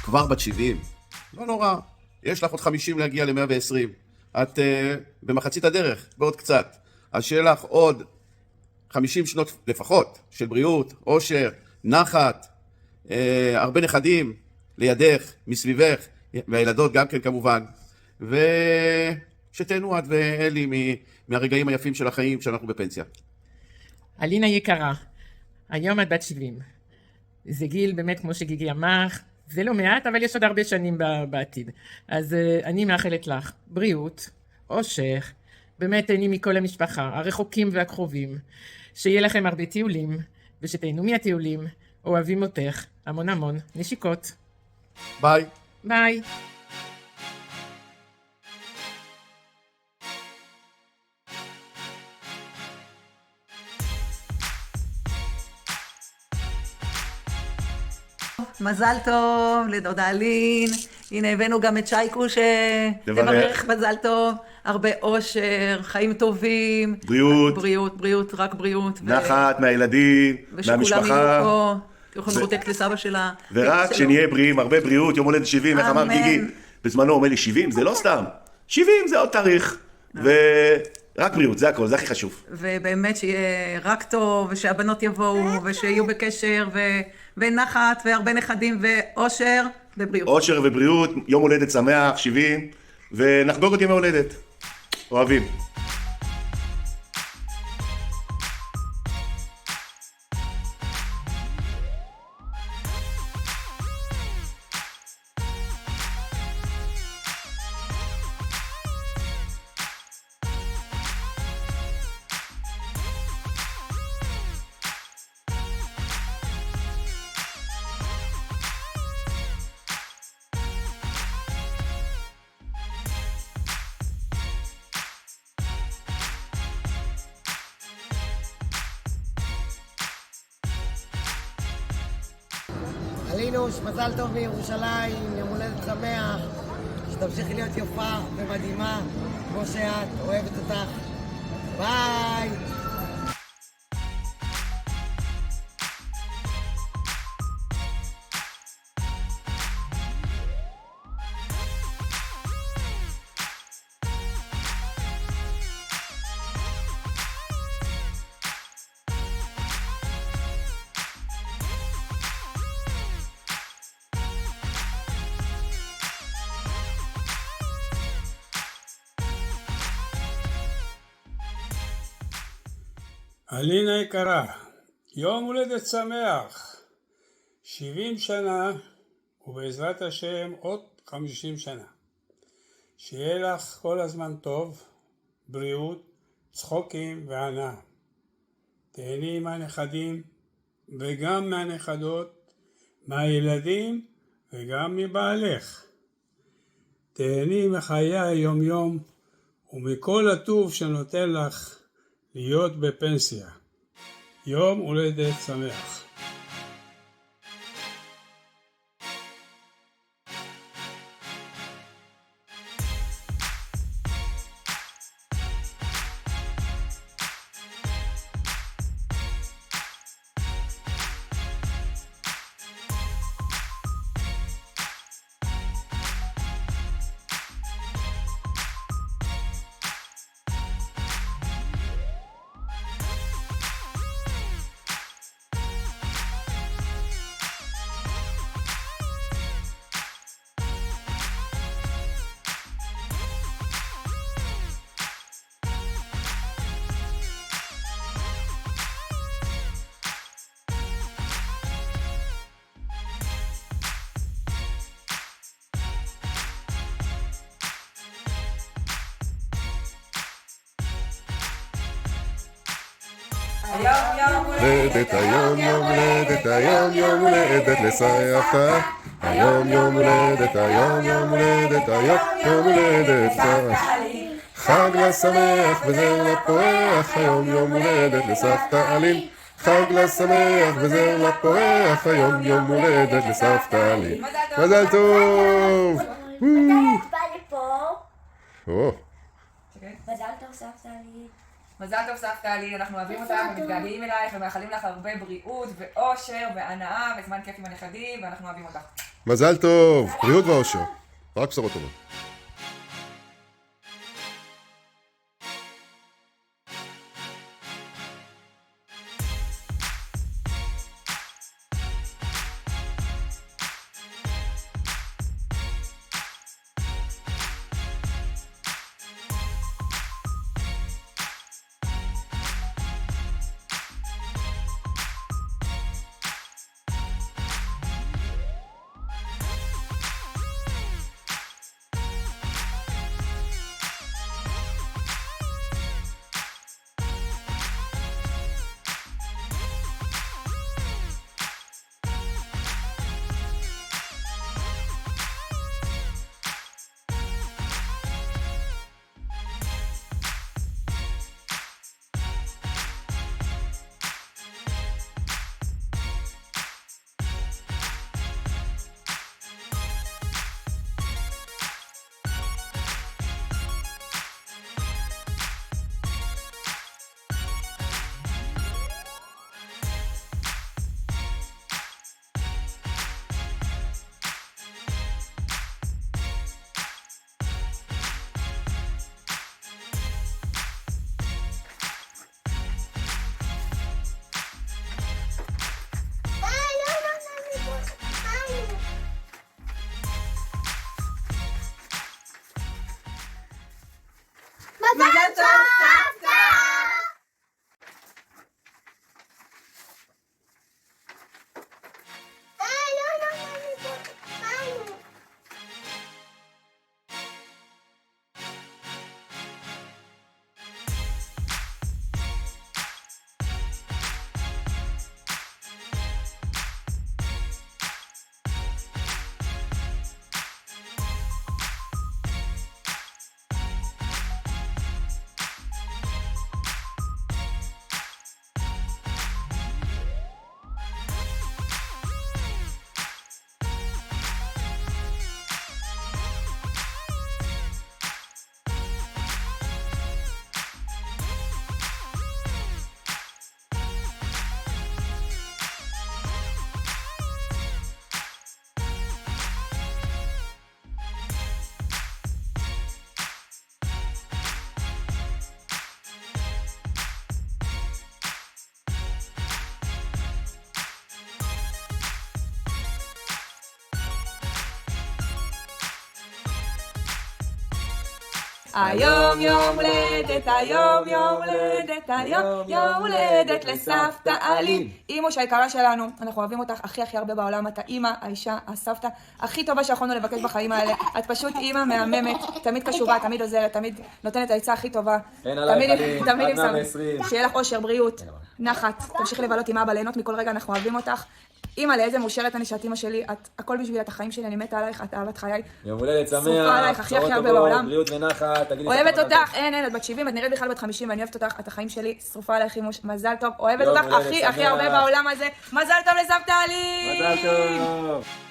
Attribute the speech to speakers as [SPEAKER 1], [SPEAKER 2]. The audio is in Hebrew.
[SPEAKER 1] כבר בת 70. לא נורא. יש לך עוד 50 להגיע ל-120. את במחצית הדרך, בעוד קצת. אז שיהיה לך עוד 50 שנות לפחות של בריאות, עושר, נחת, הרבה נכדים לידך, מסביבך, והילדות גם כן כמובן. ושתהנו את ואלי מהרגעים היפים של החיים שאנחנו בפנסיה.
[SPEAKER 2] אלינה יקרה, היום את בת 70. זה גיל באמת כמו שגיגי אמר, זה לא מעט, אבל יש עוד הרבה שנים בעתיד. אז אני מאחלת לך בריאות, עושר, באמת תהני מכל המשפחה, הרחוקים והקרובים, שיהיה לכם הרבה טיולים, ושתהנו מהטיולים, אוהבים אותך, המון המון נשיקות.
[SPEAKER 1] ביי.
[SPEAKER 2] ביי.
[SPEAKER 3] מזל טוב לדודה אלין. הנה הבאנו גם את שייקו שתברך מזל טוב. הרבה אושר, חיים טובים.
[SPEAKER 4] בריאות.
[SPEAKER 3] בריאות, בריאות, רק בריאות.
[SPEAKER 4] נחת מהילדים, מהמשפחה.
[SPEAKER 3] ושכולם יהיו פה. יכולים לראות לסבא שלה.
[SPEAKER 4] ורק שנהיה בריאים, הרבה בריאות, יום הולדת 70, איך אמר גיגי? בזמנו אומר לי 70, זה לא סתם. 70 זה עוד תאריך. ורק בריאות, זה הכל, זה הכי חשוב.
[SPEAKER 3] ובאמת שיהיה רק טוב, ושהבנות יבואו, ושיהיו בקשר, ונחת, והרבה נכדים, ואושר, ובריאות.
[SPEAKER 4] אושר ובריאות, יום הולדת שמח, 70, ונחגוג את ימי הולדת. אוהבים.
[SPEAKER 5] אלינוש, מזל טוב מירושלים, יום הולדת שמח, שתמשיכי להיות יפה ומדהימה כמו שאת, אוהבת אותך. ביי!
[SPEAKER 6] אלינה יקרה, יום הולדת שמח, 70 שנה ובעזרת השם עוד 50 שנה. שיהיה לך כל הזמן טוב, בריאות, צחוקים והנאה. תהני מהנכדים וגם מהנכדות, מהילדים וגם מבעלך. תהני מחיי היום יום ומכל הטוב שנותן לך להיות בפנסיה. יום הולדת שמח.
[SPEAKER 7] הולדת היום יום הולדת היום יום הולדת לסבתא היום יום הולדת היום יום הולדת היום יום הולדת חג לשמח וזר לפורח היום יום הולדת לסבתא אלין חג לשמח וזר לפורח היום יום הולדת לסבתא אלין מזל טוב!
[SPEAKER 8] מתי את באה לפה?
[SPEAKER 7] או
[SPEAKER 8] מזל טוב סבתא אלין.
[SPEAKER 9] מזל טוב סבתא אלין, אנחנו אוהבים אותך ומתגעגעים אלייך ומאחלים לך הרבה בריאות ואושר והנאה וזמן כיף עם הנכדים ואנחנו אוהבים אותך.
[SPEAKER 7] מזל טוב, בריאות ואושר. רק בשורות טובות.
[SPEAKER 3] מזל טוב סבתא! היום יום הולדת, היום יום הולדת, היום יום הולדת לסבתא אלין. אמא שהיקרה שלנו, אנחנו אוהבים אותך הכי הכי הרבה בעולם, את האמא, האישה, הסבתא הכי טובה שיכולנו לבקש בחיים האלה. את פשוט אמא מהממת, תמיד קשובה, תמיד עוזרת, תמיד נותנת העצה הכי טובה. תמיד עם סבתא. שיהיה לך אושר, בריאות, נחת, תמשיכי לבלות עם אבא, ליהנות מכל רגע, אנחנו אוהבים אותך. אמא, לאיזה מאושרת אני שאת אמא שלי, את הכל בשביל את החיים שלי, אני מתה עלייך, את אהבת חיי.
[SPEAKER 10] יום הולדת שמח,
[SPEAKER 3] שרופה עלייך הכי הכי הרבה בעולם.
[SPEAKER 10] בריאות ונחת,
[SPEAKER 3] אוהבת אותך, אין, את בת 70, את נראית בכלל בת 50 ואני אוהבת אותך, את החיים שלי, שרופה עלייך אימוש, מזל טוב, אוהבת אותך הכי הכי הרבה בעולם הזה, מזל טוב לסבתא אלין!
[SPEAKER 10] מזל טוב!